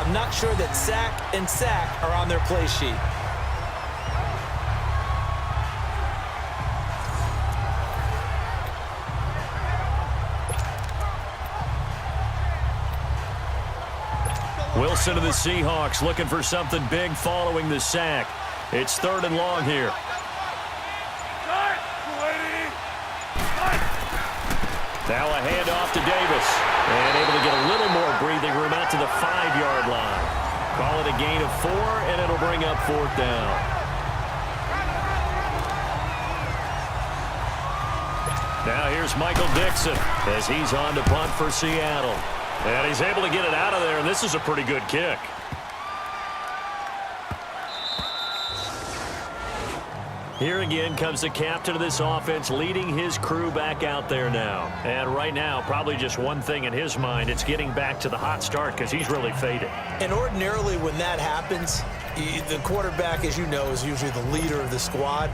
I'm not sure that sack and sack are on their play sheet. Wilson of the Seahawks looking for something big following the sack. It's 3rd and long here. Now a handoff to Davis. And able to get a little more breathing room out to the 5-yard line. Call it a gain of 4, and it'll bring up 4th down. Now here's Michael Dixon as he's on to punt for Seattle. And he's able to get it out of there, and this is a pretty good kick. Here again comes the captain of this offense leading his crew back out there now. And right now, probably just one thing in his mind. It's getting back to the hot start because he's really faded. And ordinarily when that happens, the quarterback, as you know, is usually the leader of the squad.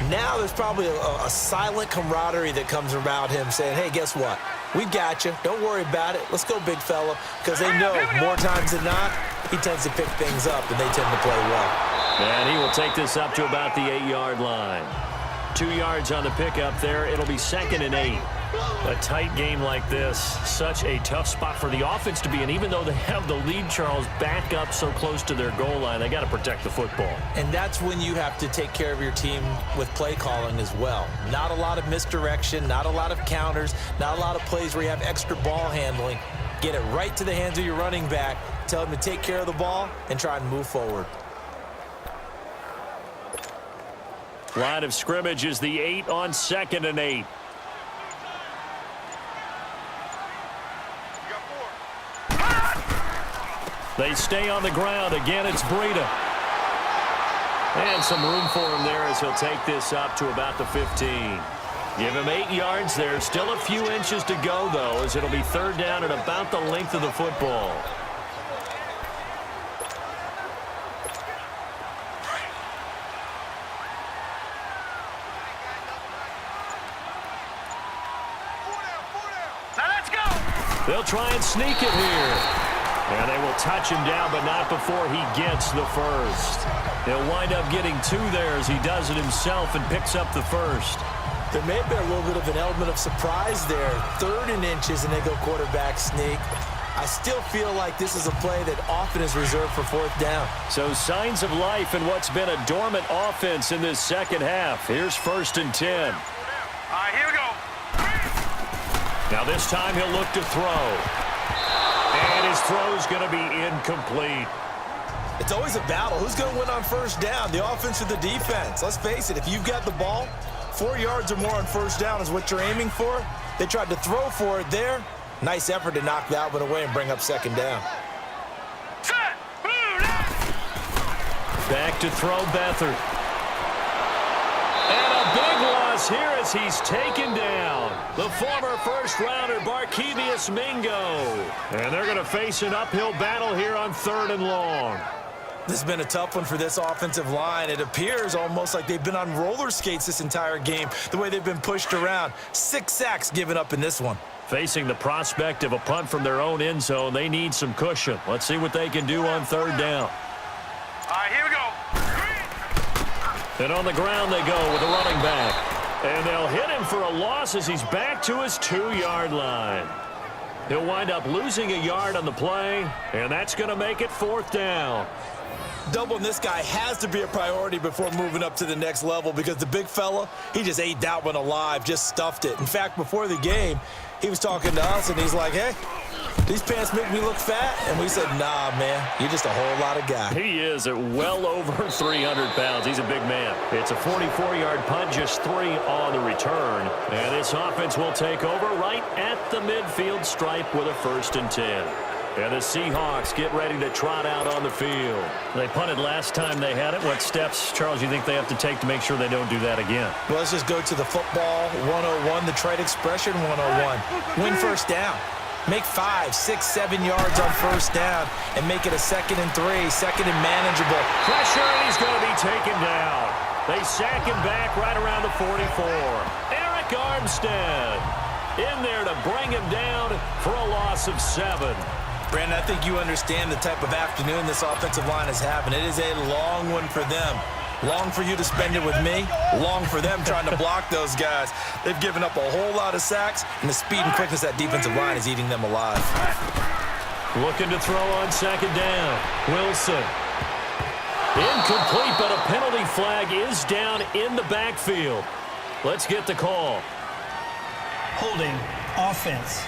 Now there's probably a silent camaraderie that comes around him saying, hey, guess what? We got you. Don't worry about it. Let's go, big fella. Because they know more times than not, he tends to pick things up, and they tend to play well. And he will take this up to about the 8-yard line. 2 yards on the pickup there. It'll be 2nd and 8. A tight game like this, such a tough spot for the offense to be in. Even though they have the lead, Charles, back up so close to their goal line, they got to protect the football. And that's when you have to take care of your team with play calling as well. Not a lot of misdirection, not a lot of counters, not a lot of plays where you have extra ball handling. Get it right to the hands of your running back, tell him to take care of the ball, and try and move forward. Line of scrimmage is the 8 on 2nd and 8. They stay on the ground. Again, it's Breida. And some room for him there as he'll take this up to about the 15. Give him 8 yards there. Still a few inches to go, though, as it'll be 3rd down at about the length of the football. They'll try and sneak it here. And they will touch him down, but not before he gets the first. He'll wind up getting 2 there as he does it himself and picks up the first. There may have been a little bit of an element of surprise there. 3rd and inches, and they go quarterback sneak. I still feel like this is a play that often is reserved for 4th down. So signs of life in what's been a dormant offense in this second half. Here's 1st and 10. All right, here we go. Now this time he'll look to throw. And his throw's going to be incomplete. It's always a battle. Who's going to win on 1st down, the offense or the defense? Let's face it, if you've got the ball, 4 yards or more on 1st down is what you're aiming for. They tried to throw for it there. Nice effort to knock that one away and bring up 2nd down. Back to throw Beathard. And a big loss here as he's taken down. The former 1st-rounder Barkevious Mingo. And they're going to face an uphill battle here on 3rd and long. This has been a tough one for this offensive line. It appears almost like they've been on roller skates this entire game, the way they've been pushed around. 6 sacks given up in this one. Facing the prospect of a punt from their own end zone, they need some cushion. Let's see what they can do on 3rd down. All right, here we go. And on the ground they go with a running back. And they'll hit him for a loss as he's back to his 2-yard line. He'll wind up losing a yard on the play, and that's going to make it 4th down. Doubling this guy has to be a priority before moving up to the next level because the big fella, he just ate that one alive, just stuffed it. In fact, before the game, he was talking to us, and he's like, hey, these pants make me look fat. And we said, nah, man, you're just a whole lot of guy. He is at well over 300 pounds. He's a big man. It's a 44-yard punt, just 3 on the return. And this offense will take over right at the midfield stripe with a 1st and 10. And the Seahawks get ready to trot out on the field. They punted last time they had it. What steps, Charles, you think they have to take to make sure they don't do that again? Well, let's just go to the football 101, the trade expression 101. Win 1st down. Make 5, 6, 7 yards on 1st down and make it a 2nd and 3, 2nd and manageable. Pressure, and he's going to be taken down. They sack him back right around the 44. Eric Armstead in there to bring him down for a loss of 7. Brandon, I think you understand the type of afternoon this offensive line is having. It is a long one for them. Long for you to spend it with me. Long for them trying to block those guys. They've given up a whole lot of sacks, and the speed and quickness of that defensive line is eating them alive. Looking to throw on second down. Wilson. Incomplete, but a penalty flag is down in the backfield. Let's get the call. Holding offense.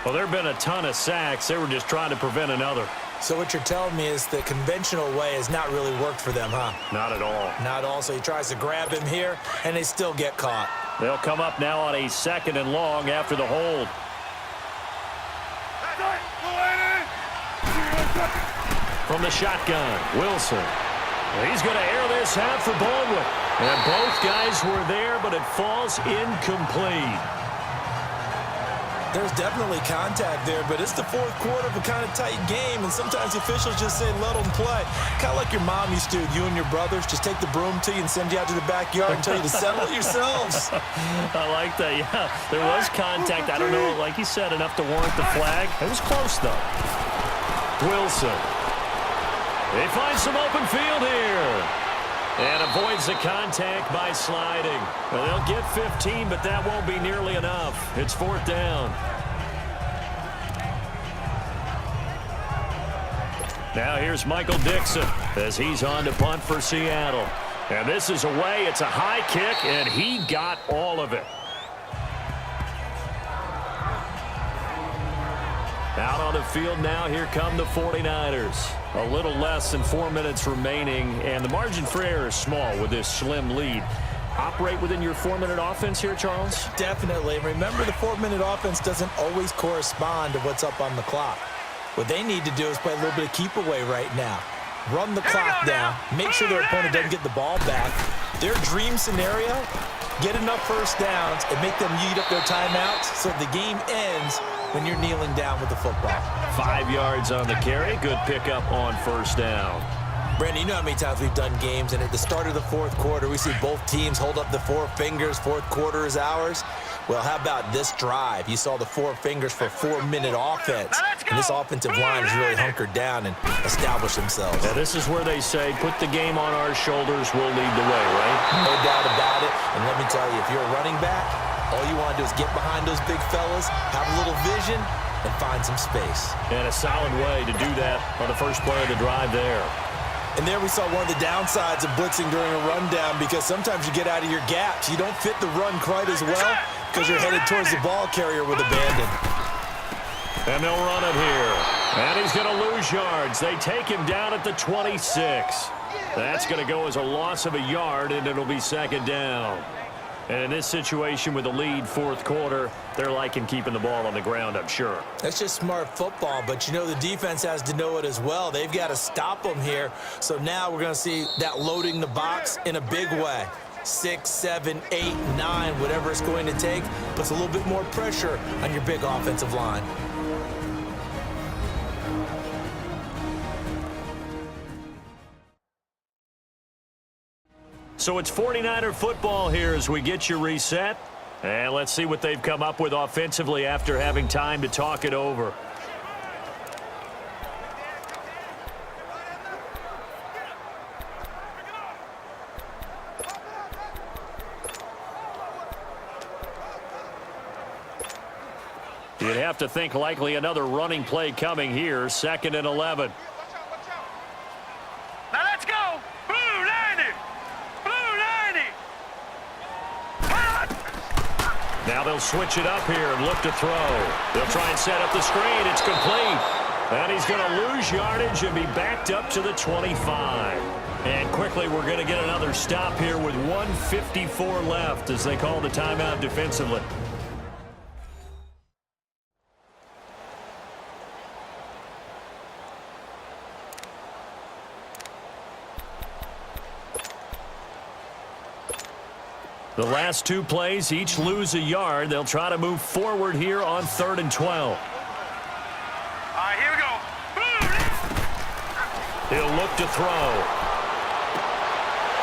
Well, there have been a ton of sacks. They were just trying to prevent another. So what you're telling me is the conventional way has not really worked for them, huh? Not at all. Not all. So he tries to grab him here, and they still get caught. They'll come up now on a second and long after the hold. From the shotgun, Wilson. He's going to air this out for Baldwin. And both guys were there, but it falls incomplete. There's definitely contact there, but it's the fourth quarter of a kind of tight game, and sometimes the officials just say, let them play. Kind of like your mom used to, you and your brothers, just take the broom to you and send you out to the backyard and tell you to settle it yourselves. I like that, yeah. There was contact. I don't know, like you said, enough to warrant the flag. It was close, though. Wilson. They find some open field here. And avoids the contact by sliding. Well, they'll get 15, but that won't be nearly enough. It's fourth down. Now here's Michael Dixon as he's on to punt for Seattle. And this is away. It's a high kick, and he got all of it. Out on the field now, here come the 49ers. A little less than 4 minutes remaining, and the margin for error is small with this slim lead. Operate within your 4-minute offense here, Charles? Definitely. Remember, the 4-minute offense doesn't always correspond to what's up on the clock. What they need to do is play a little bit of keep away right now. Run the clock down. Make sure their opponent doesn't get the ball back. Their dream scenario, get enough first downs and make them eat up their timeouts so the game ends when you're kneeling down with the football. 5 yards on the carry. Good pickup on first down. Brandon, you know how many times we've done games, and at the start of the fourth quarter, we see both teams hold up the four fingers, fourth quarter is ours. Well, how about this drive? You saw the four fingers for 4-minute offense, and this offensive line has really hunkered down and established themselves. Now, this is where they say, put the game on our shoulders, we'll lead the way, right? No doubt about it, and let me tell you, if you're a running back, all you want to do is get behind those big fellas, have a little vision, and find some space. And a solid way to do that on the first play of the drive there. And there we saw one of the downsides of blitzing during a rundown, because sometimes you get out of your gaps. You don't fit the run quite as well because you're headed towards the ball carrier with abandon. And they'll run it here. And he's going to lose yards. They take him down at the 26. That's going to go as a loss of a yard, and it'll be second down. And in this situation with the lead fourth quarter, they're liking keeping the ball on the ground, I'm sure. That's just smart football, but you know the defense has to know it as well. They've got to stop them here. So now we're going to see that loading the box in a big way. 6, 7, 8, 9, whatever it's going to take, puts a little bit more pressure on your big offensive line. So it's 49er football here as we get you reset. And let's see what they've come up with offensively after having time to talk it over. You'd have to think likely another running play coming here, 2nd and 11. Now let's go! Blue 90! Blue 90! Now they'll switch it up here and look to throw. They'll try and set up the screen. It's complete. And he's going to lose yardage and be backed up to the 25. And quickly we're going to get another stop here with 1:54 left as they call the timeout defensively. The last two plays each lose a yard. They'll try to move forward here on 3rd and 12. All right, here we go. He'll look to throw.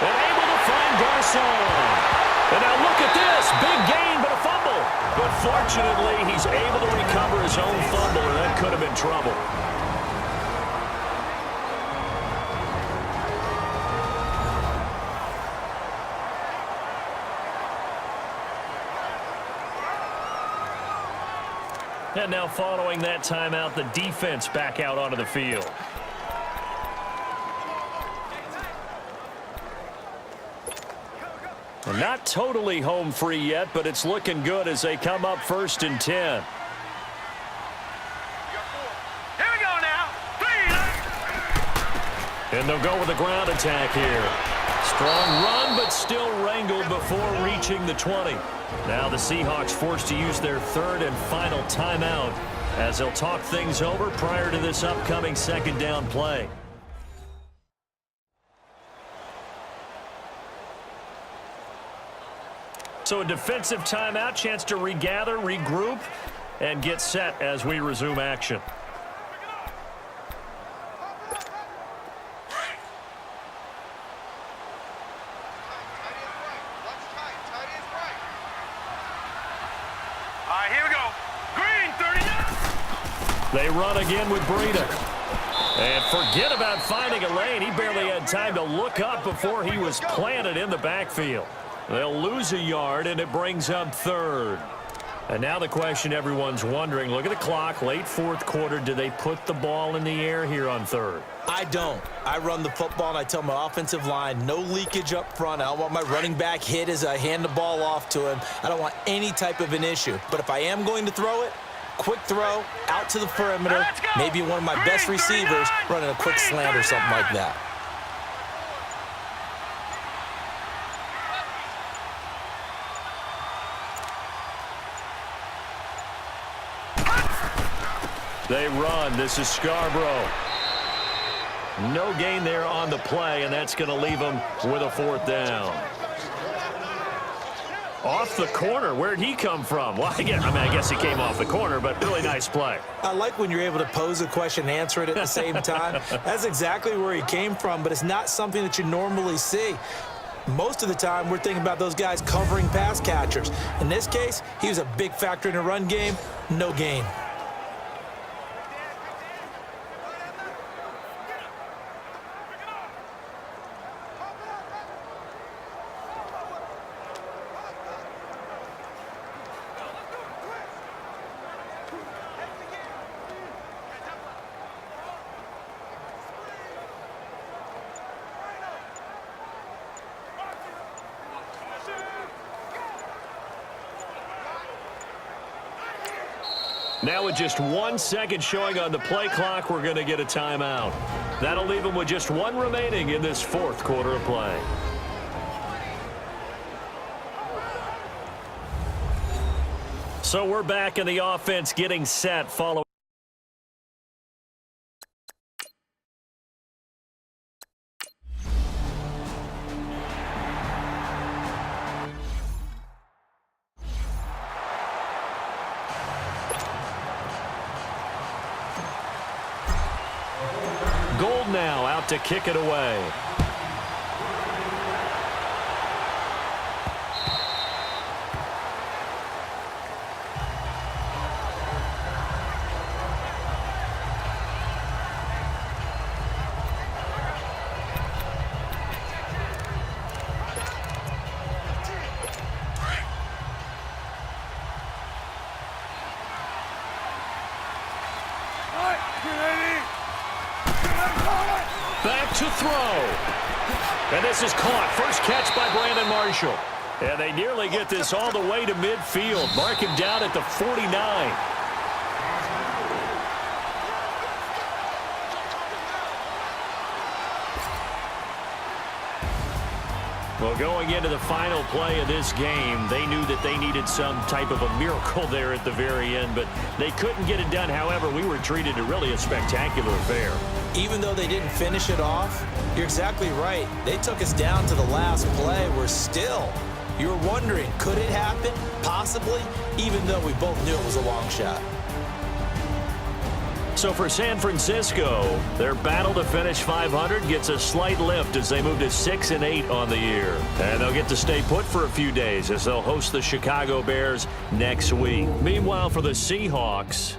And able to find Garcon. And now look at this. Big gain, but a fumble. But Fortunately, he's able to recover his own fumble, or that could have been trouble. And now following that timeout, the defense back out onto the field. And not totally home free yet, but it's looking good as they come up 1st and 10. Here we go now. And they'll go with a ground attack here. Strong run, but still wrangled before reaching the 20. Now the Seahawks forced to use their 3rd and final timeout as they'll talk things over prior to this upcoming 2nd down play. So a defensive timeout, chance to regather, regroup, and get set as we resume action. All right, here we go. Green, 39. They run again with Breida. And forget about finding a lane. He barely had time to look up before he was planted in the backfield. They'll lose a yard, and it brings up 3rd. And now the question everyone's wondering, look at the clock, late 4th quarter. Do they put the ball in the air here on 3rd? I don't. I run the football, and I tell my offensive line, no leakage up front. I don't want my running back hit as I hand the ball off to him. I don't want any type of an issue. But if I am going to throw it, quick throw, out to the perimeter, maybe one of my best receivers running a quick slant or something like that. They run. This is Scarborough. No gain there on the play, and that's going to leave them with a 4th down. Off the corner. Where'd he come from? Well, I guess he came off the corner, but really nice play. I like when you're able to pose a question and answer it at the same time. That's exactly where he came from, but it's not something that you normally see. Most of the time, we're thinking about those guys covering pass catchers. In this case, he was a big factor in the run game. No gain. Now with just 1 second showing on the play clock, we're going to get a timeout. That'll leave them with just 1 remaining in this 4th quarter of play. So we're back in the offense getting set following. Gold now out to kick it away. Back to throw. And this is caught. First catch by Brandon Marshall. And they nearly get this all the way to midfield. Mark him down at the 49. Well, going into the final play of this game, they knew that they needed some type of a miracle there at the very end, but they couldn't get it done. However, we were treated to really a spectacular affair. Even though they didn't finish it off, you're exactly right. They took us down to the last play. We're still, you were wondering, could it happen? Possibly, even though we both knew it was a long shot. So for San Francisco, their battle to finish 500 gets a slight lift as they move to 6-8 on the year. And they'll get to stay put for a few days as they'll host the Chicago Bears next week. Meanwhile, for the Seahawks,